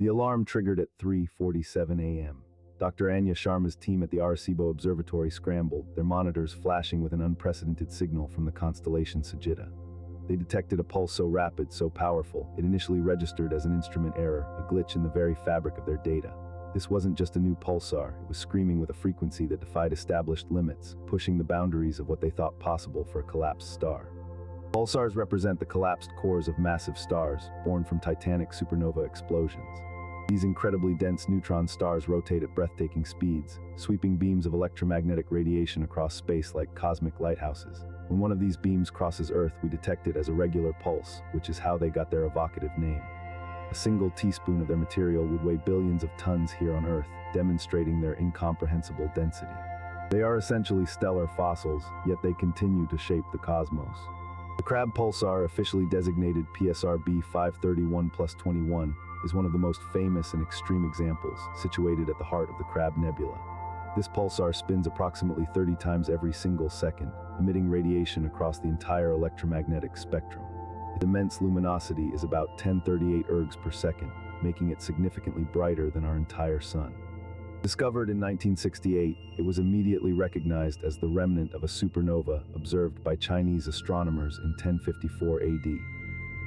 The alarm triggered at 3:47 a.m. Dr. Anya Sharma's team at the Arecibo Observatory scrambled, their monitors flashing with an unprecedented signal from the constellation Sagitta. They detected a pulse so rapid, so powerful, it initially registered as an instrument error, a glitch in the very fabric of their data. This wasn't just a new pulsar, it was screaming with a frequency that defied established limits, pushing the boundaries of what they thought possible for a collapsed star. Pulsars represent the collapsed cores of massive stars, born from titanic supernova explosions. These incredibly dense neutron stars rotate at breathtaking speeds, sweeping beams of electromagnetic radiation across space like cosmic lighthouses. When one of these beams crosses Earth, we detect it as a regular pulse, which is how they got their evocative name. A single teaspoon of their material would weigh billions of tons here on Earth, demonstrating their incomprehensible density. They are essentially stellar fossils, yet they continue to shape the cosmos. The Crab Pulsar, officially designated PSR B531+21, is one of the most famous and extreme examples, situated at the heart of the Crab Nebula. This pulsar spins approximately 30 times every single second, emitting radiation across the entire electromagnetic spectrum. Its immense luminosity is about 1038 ergs per second, making it significantly brighter than our entire sun. Discovered in 1968, it was immediately recognized as the remnant of a supernova observed by Chinese astronomers in 1054 AD.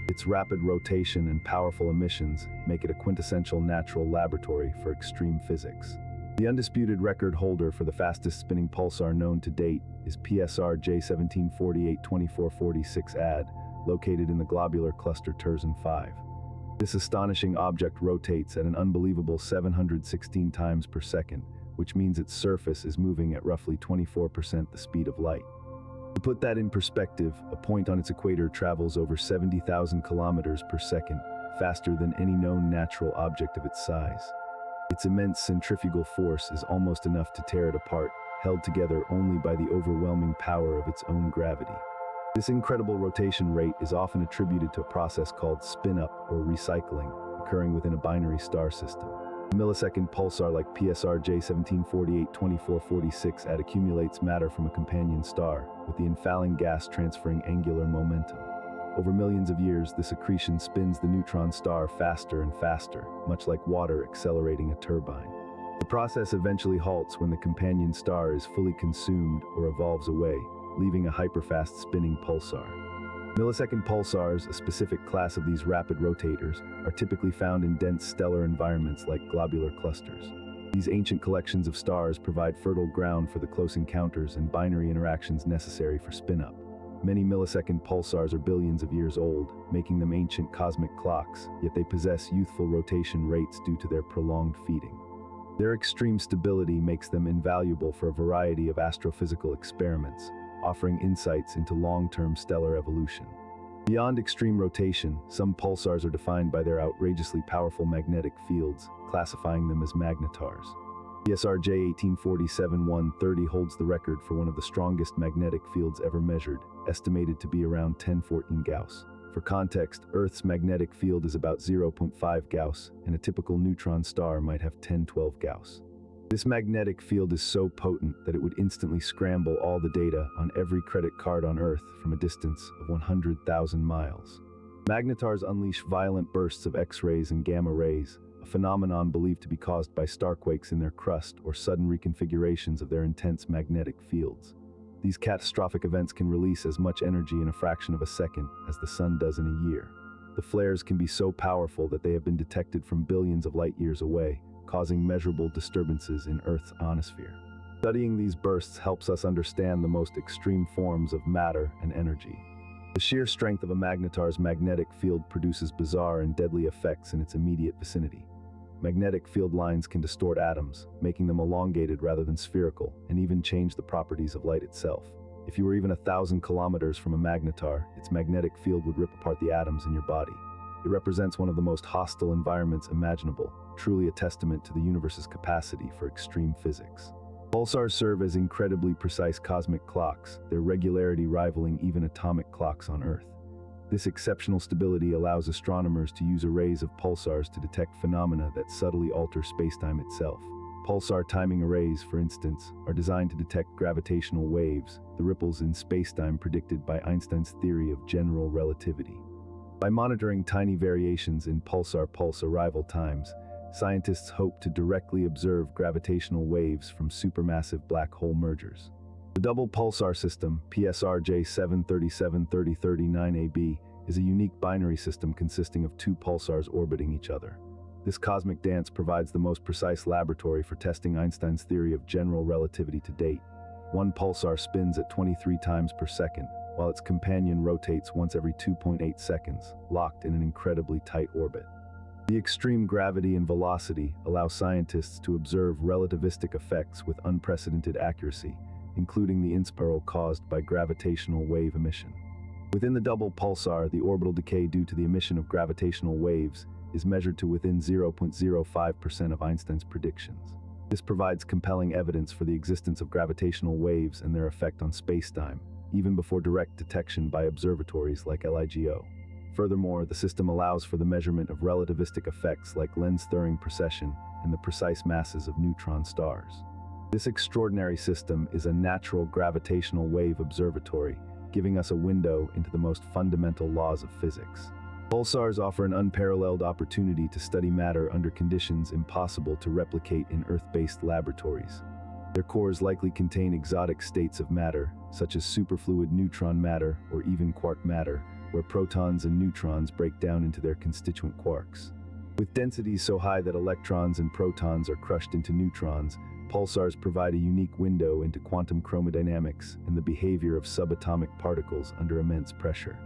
Its rapid rotation and powerful emissions make it a quintessential natural laboratory for extreme physics. The undisputed record holder for the fastest spinning pulsar known to date is PSR J1748-2446 AD, located in the globular cluster Terzan 5. This astonishing object rotates at an unbelievable 716 times per second, which means its surface is moving at roughly 24% the speed of light. To put that in perspective, a point on its equator travels over 70,000 kilometers per second, faster than any known natural object of its size. Its immense centrifugal force is almost enough to tear it apart, held together only by the overwhelming power of its own gravity. This incredible rotation rate is often attributed to a process called spin-up or recycling, occurring within a binary star system. A millisecond pulsar like PSR J1748-2446 AD accumulates matter from a companion star, with the infalling gas transferring angular momentum. Over millions of years, this accretion spins the neutron star faster and faster, much like water accelerating a turbine. The process eventually halts when the companion star is fully consumed or evolves away, leaving a hyperfast spinning pulsar. Millisecond pulsars, a specific class of these rapid rotators, are typically found in dense stellar environments like globular clusters. These ancient collections of stars provide fertile ground for the close encounters and binary interactions necessary for spin-up. Many millisecond pulsars are billions of years old, making them ancient cosmic clocks, yet they possess youthful rotation rates due to their prolonged feeding. Their extreme stability makes them invaluable for a variety of astrophysical experiments, offering insights into long-term stellar evolution. Beyond extreme rotation, some pulsars are defined by their outrageously powerful magnetic fields, classifying them as magnetars. PSR J1847-130 holds the record for one of the strongest magnetic fields ever measured, estimated to be around 1014 Gauss. For context, Earth's magnetic field is about 0.5 Gauss, and a typical neutron star might have 1012 Gauss. This magnetic field is so potent that it would instantly scramble all the data on every credit card on Earth from a distance of 100,000 miles. Magnetars unleash violent bursts of X-rays and gamma rays, a phenomenon believed to be caused by starquakes in their crust or sudden reconfigurations of their intense magnetic fields. These catastrophic events can release as much energy in a fraction of a second as the sun does in a year. The flares can be so powerful that they have been detected from billions of light years away, causing measurable disturbances in Earth's ionosphere. Studying these bursts helps us understand the most extreme forms of matter and energy. The sheer strength of a magnetar's magnetic field produces bizarre and deadly effects in its immediate vicinity. Magnetic field lines can distort atoms, making them elongated rather than spherical, and even change the properties of light itself. If you were even 1,000 kilometers from a magnetar, its magnetic field would rip apart the atoms in your body. It represents one of the most hostile environments imaginable, truly a testament to the universe's capacity for extreme physics. Pulsars serve as incredibly precise cosmic clocks, their regularity rivaling even atomic clocks on Earth. This exceptional stability allows astronomers to use arrays of pulsars to detect phenomena that subtly alter spacetime itself. Pulsar timing arrays, for instance, are designed to detect gravitational waves, the ripples in spacetime predicted by Einstein's theory of general relativity. By monitoring tiny variations in pulsar pulse arrival times, scientists hope to directly observe gravitational waves from supermassive black hole mergers. The double pulsar system, PSR J7373039AB, is a unique binary system consisting of two pulsars orbiting each other. This cosmic dance provides the most precise laboratory for testing Einstein's theory of general relativity to date. One pulsar spins at 23 times per second, while its companion rotates once every 2.8 seconds, locked in an incredibly tight orbit. The extreme gravity and velocity allow scientists to observe relativistic effects with unprecedented accuracy, including the inspiral caused by gravitational wave emission. Within the double pulsar, the orbital decay due to the emission of gravitational waves is measured to within 0.05% of Einstein's predictions. This provides compelling evidence for the existence of gravitational waves and their effect on spacetime, even before direct detection by observatories like LIGO. Furthermore, the system allows for the measurement of relativistic effects like lens-Thirring precession and the precise masses of neutron stars. This extraordinary system is a natural gravitational wave observatory, giving us a window into the most fundamental laws of physics. Pulsars offer an unparalleled opportunity to study matter under conditions impossible to replicate in Earth-based laboratories. Their cores likely contain exotic states of matter, such as superfluid neutron matter or even quark matter, where protons and neutrons break down into their constituent quarks. With densities so high that electrons and protons are crushed into neutrons, pulsars provide a unique window into quantum chromodynamics and the behavior of subatomic particles under immense pressure.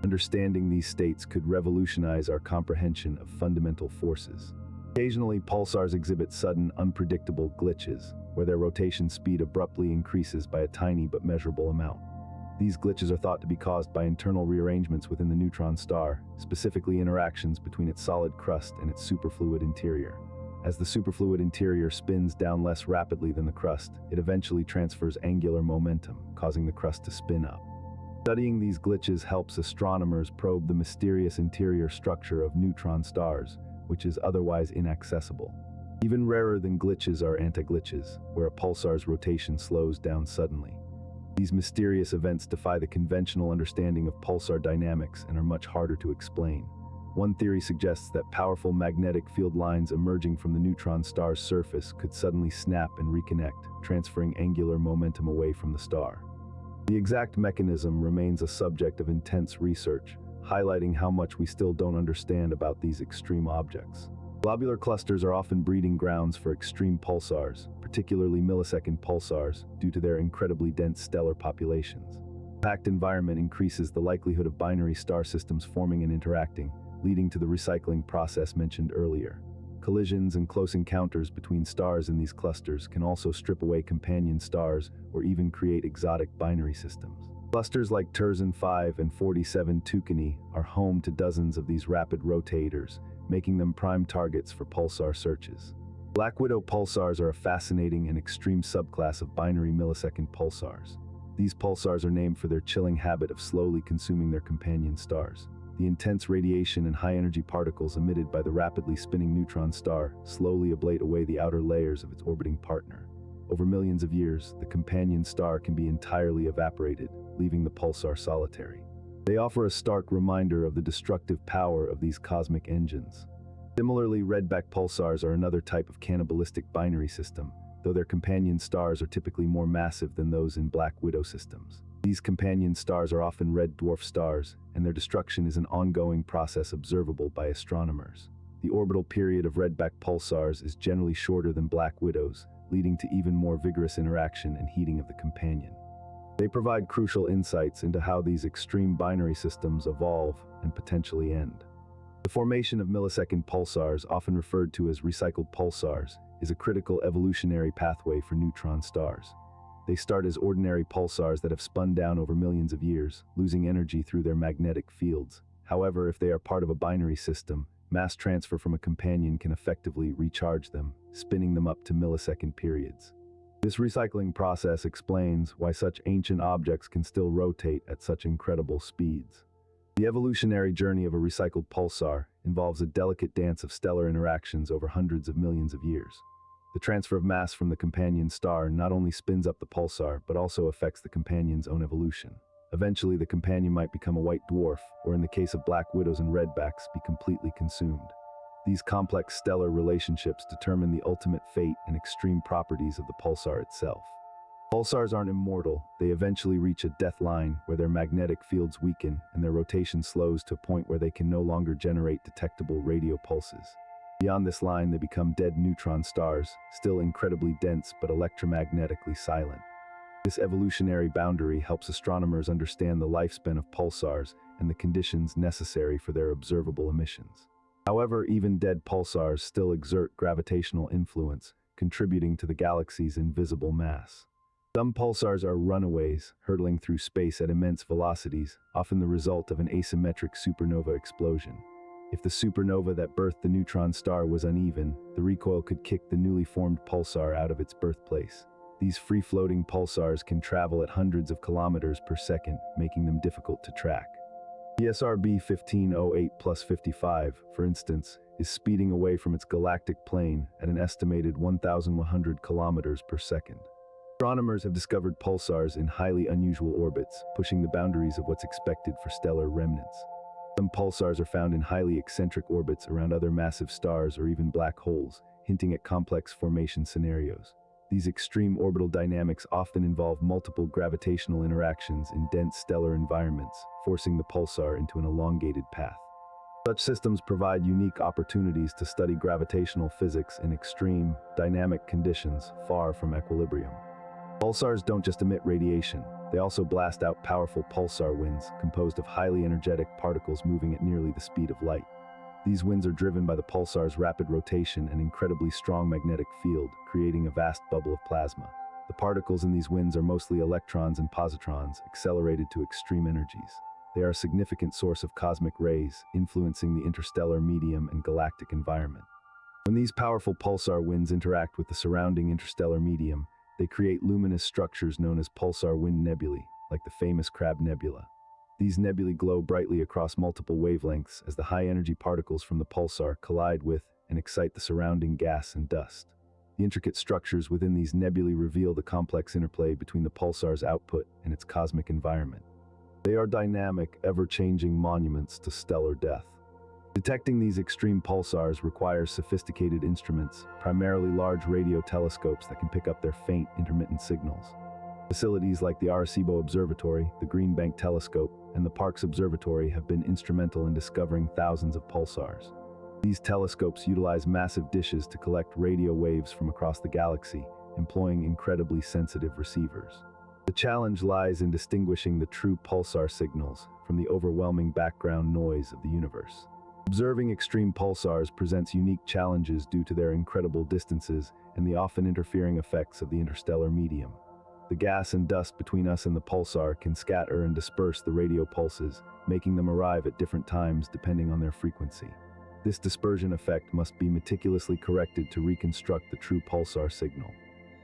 Understanding these states could revolutionize our comprehension of fundamental forces. Occasionally, pulsars exhibit sudden, unpredictable glitches, where their rotation speed abruptly increases by a tiny but measurable amount. These glitches are thought to be caused by internal rearrangements within the neutron star, specifically interactions between its solid crust and its superfluid interior. As the superfluid interior spins down less rapidly than the crust, it eventually transfers angular momentum, causing the crust to spin up. Studying these glitches helps astronomers probe the mysterious interior structure of neutron stars, which is otherwise inaccessible. Even rarer than glitches are antiglitches, where a pulsar's rotation slows down suddenly. These mysterious events defy the conventional understanding of pulsar dynamics and are much harder to explain. One theory suggests that powerful magnetic field lines emerging from the neutron star's surface could suddenly snap and reconnect, transferring angular momentum away from the star. The exact mechanism remains a subject of intense research, highlighting how much we still don't understand about these extreme objects. Globular clusters are often breeding grounds for extreme pulsars, particularly millisecond pulsars, due to their incredibly dense stellar populations. The packed environment increases the likelihood of binary star systems forming and interacting, leading to the recycling process mentioned earlier. Collisions and close encounters between stars in these clusters can also strip away companion stars or even create exotic binary systems. Clusters like Terzan 5 and 47 Tucani are home to dozens of these rapid rotators, making them prime targets for pulsar searches. Black Widow pulsars are a fascinating and extreme subclass of binary millisecond pulsars. These pulsars are named for their chilling habit of slowly consuming their companion stars. The intense radiation and high-energy particles emitted by the rapidly spinning neutron star slowly ablate away the outer layers of its orbiting partner. Over millions of years, the companion star can be entirely evaporated, leaving the pulsar solitary. They offer a stark reminder of the destructive power of these cosmic engines. Similarly, redback pulsars are another type of cannibalistic binary system, though their companion stars are typically more massive than those in Black Widow systems. These companion stars are often red dwarf stars, and their destruction is an ongoing process observable by astronomers. The orbital period of redback pulsars is generally shorter than Black Widows, leading to even more vigorous interaction and heating of the companion. They provide crucial insights into how these extreme binary systems evolve and potentially end. The formation of millisecond pulsars, often referred to as recycled pulsars, is a critical evolutionary pathway for neutron stars. They start as ordinary pulsars that have spun down over millions of years, losing energy through their magnetic fields. However, if they are part of a binary system, mass transfer from a companion can effectively recharge them, spinning them up to millisecond periods. This recycling process explains why such ancient objects can still rotate at such incredible speeds. The evolutionary journey of a recycled pulsar involves a delicate dance of stellar interactions over hundreds of millions of years. The transfer of mass from the companion star not only spins up the pulsar, but also affects the companion's own evolution. Eventually, the companion might become a white dwarf, or in the case of black widows and redbacks, be completely consumed. These complex stellar relationships determine the ultimate fate and extreme properties of the pulsar itself. Pulsars aren't immortal. They eventually reach a death line where their magnetic fields weaken and their rotation slows to a point where they can no longer generate detectable radio pulses. Beyond this line, they become dead neutron stars, still incredibly dense but electromagnetically silent. This evolutionary boundary helps astronomers understand the lifespan of pulsars and the conditions necessary for their observable emissions. However, even dead pulsars still exert gravitational influence, contributing to the galaxy's invisible mass. Some pulsars are runaways, hurtling through space at immense velocities, often the result of an asymmetric supernova explosion. If the supernova that birthed the neutron star was uneven, the recoil could kick the newly formed pulsar out of its birthplace. These free-floating pulsars can travel at hundreds of kilometers per second, making them difficult to track. ESRB 1508+55, for instance, is speeding away from its galactic plane at an estimated 1,100 kilometers per second. Astronomers have discovered pulsars in highly unusual orbits, pushing the boundaries of what's expected for stellar remnants. Some pulsars are found in highly eccentric orbits around other massive stars or even black holes, hinting at complex formation scenarios. These extreme orbital dynamics often involve multiple gravitational interactions in dense stellar environments, forcing the pulsar into an elongated path. Such systems provide unique opportunities to study gravitational physics in extreme, dynamic conditions far from equilibrium. Pulsars don't just emit radiation, they also blast out powerful pulsar winds composed of highly energetic particles moving at nearly the speed of light. These winds are driven by the pulsar's rapid rotation and incredibly strong magnetic field, creating a vast bubble of plasma. The particles in these winds are mostly electrons and positrons, accelerated to extreme energies. They are a significant source of cosmic rays, influencing the interstellar medium and galactic environment. When these powerful pulsar winds interact with the surrounding interstellar medium, they create luminous structures known as pulsar wind nebulae, like the famous Crab Nebula. These nebulae glow brightly across multiple wavelengths as the high-energy particles from the pulsar collide with and excite the surrounding gas and dust. The intricate structures within these nebulae reveal the complex interplay between the pulsar's output and its cosmic environment. They are dynamic, ever-changing monuments to stellar death. Detecting these extreme pulsars requires sophisticated instruments, primarily large radio telescopes that can pick up their faint, intermittent signals. Facilities like the Arecibo Observatory, the Green Bank Telescope, and the Parkes Observatory have been instrumental in discovering thousands of pulsars. These telescopes utilize massive dishes to collect radio waves from across the galaxy, employing incredibly sensitive receivers. The challenge lies in distinguishing the true pulsar signals from the overwhelming background noise of the universe. Observing extreme pulsars presents unique challenges due to their incredible distances and the often interfering effects of the interstellar medium. The gas and dust between us and the pulsar can scatter and disperse the radio pulses, making them arrive at different times depending on their frequency. This dispersion effect must be meticulously corrected to reconstruct the true pulsar signal.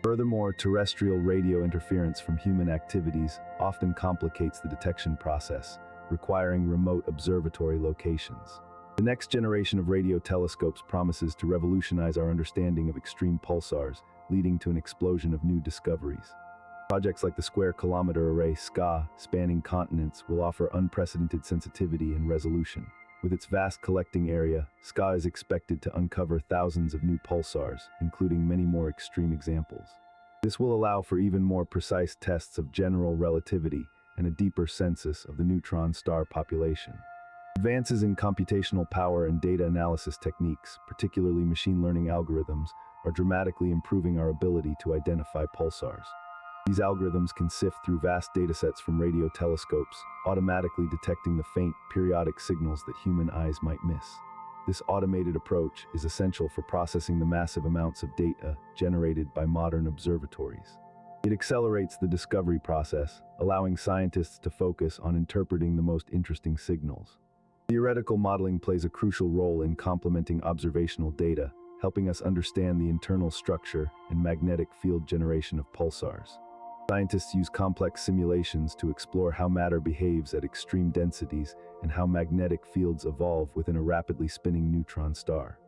Furthermore, terrestrial radio interference from human activities often complicates the detection process, requiring remote observatory locations. The next generation of radio telescopes promises to revolutionize our understanding of extreme pulsars, leading to an explosion of new discoveries. Projects like the Square Kilometer Array (SKA), spanning continents, will offer unprecedented sensitivity and resolution. With its vast collecting area, SKA is expected to uncover thousands of new pulsars, including many more extreme examples. This will allow for even more precise tests of general relativity and a deeper census of the neutron star population. Advances in computational power and data analysis techniques, particularly machine learning algorithms, are dramatically improving our ability to identify pulsars. These algorithms can sift through vast datasets from radio telescopes, automatically detecting the faint, periodic signals that human eyes might miss. This automated approach is essential for processing the massive amounts of data generated by modern observatories. It accelerates the discovery process, allowing scientists to focus on interpreting the most interesting signals. Theoretical modeling plays a crucial role in complementing observational data, helping us understand the internal structure and magnetic field generation of pulsars. Scientists use complex simulations to explore how matter behaves at extreme densities and how magnetic fields evolve within a rapidly spinning neutron star.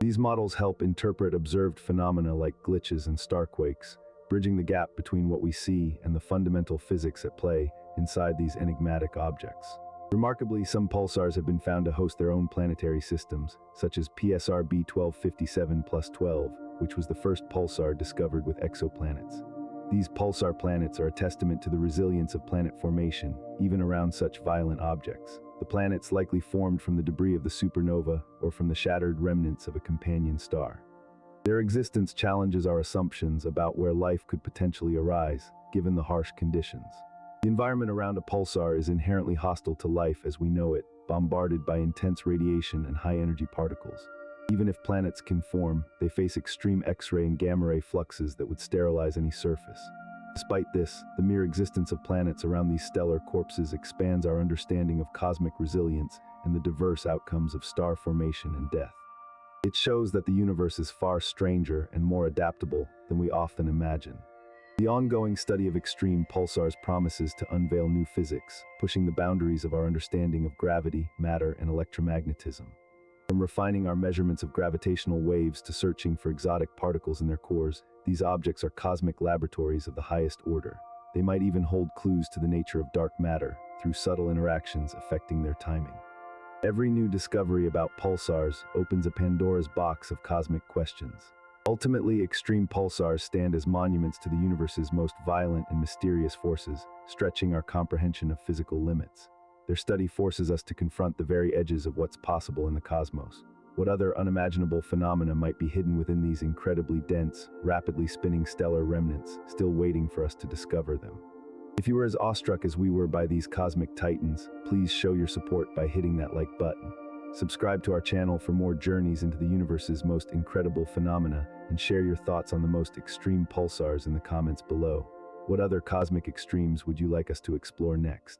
These models help interpret observed phenomena like glitches and starquakes, bridging the gap between what we see and the fundamental physics at play inside these enigmatic objects. Remarkably, some pulsars have been found to host their own planetary systems, such as PSR B1257+12, which was the first pulsar discovered with exoplanets. These pulsar planets are a testament to the resilience of planet formation, even around such violent objects. The planets likely formed from the debris of the supernova or from the shattered remnants of a companion star. Their existence challenges our assumptions about where life could potentially arise, given the harsh conditions. The environment around a pulsar is inherently hostile to life as we know it, bombarded by intense radiation and high-energy particles. Even if planets can form, they face extreme X-ray and gamma-ray fluxes that would sterilize any surface. Despite this, the mere existence of planets around these stellar corpses expands our understanding of cosmic resilience and the diverse outcomes of star formation and death. It shows that the universe is far stranger and more adaptable than we often imagine. The ongoing study of extreme pulsars promises to unveil new physics, pushing the boundaries of our understanding of gravity, matter, and electromagnetism. From refining our measurements of gravitational waves to searching for exotic particles in their cores, these objects are cosmic laboratories of the highest order. They might even hold clues to the nature of dark matter through subtle interactions affecting their timing. Every new discovery about pulsars opens a Pandora's box of cosmic questions. Ultimately, extreme pulsars stand as monuments to the universe's most violent and mysterious forces, stretching our comprehension of physical limits. Their study forces us to confront the very edges of what's possible in the cosmos. What other unimaginable phenomena might be hidden within these incredibly dense, rapidly spinning stellar remnants, still waiting for us to discover them? If you were as awestruck as we were by these cosmic titans, please show your support by hitting that like button. Subscribe to our channel for more journeys into the universe's most incredible phenomena, and share your thoughts on the most extreme pulsars in the comments below. What other cosmic extremes would you like us to explore next?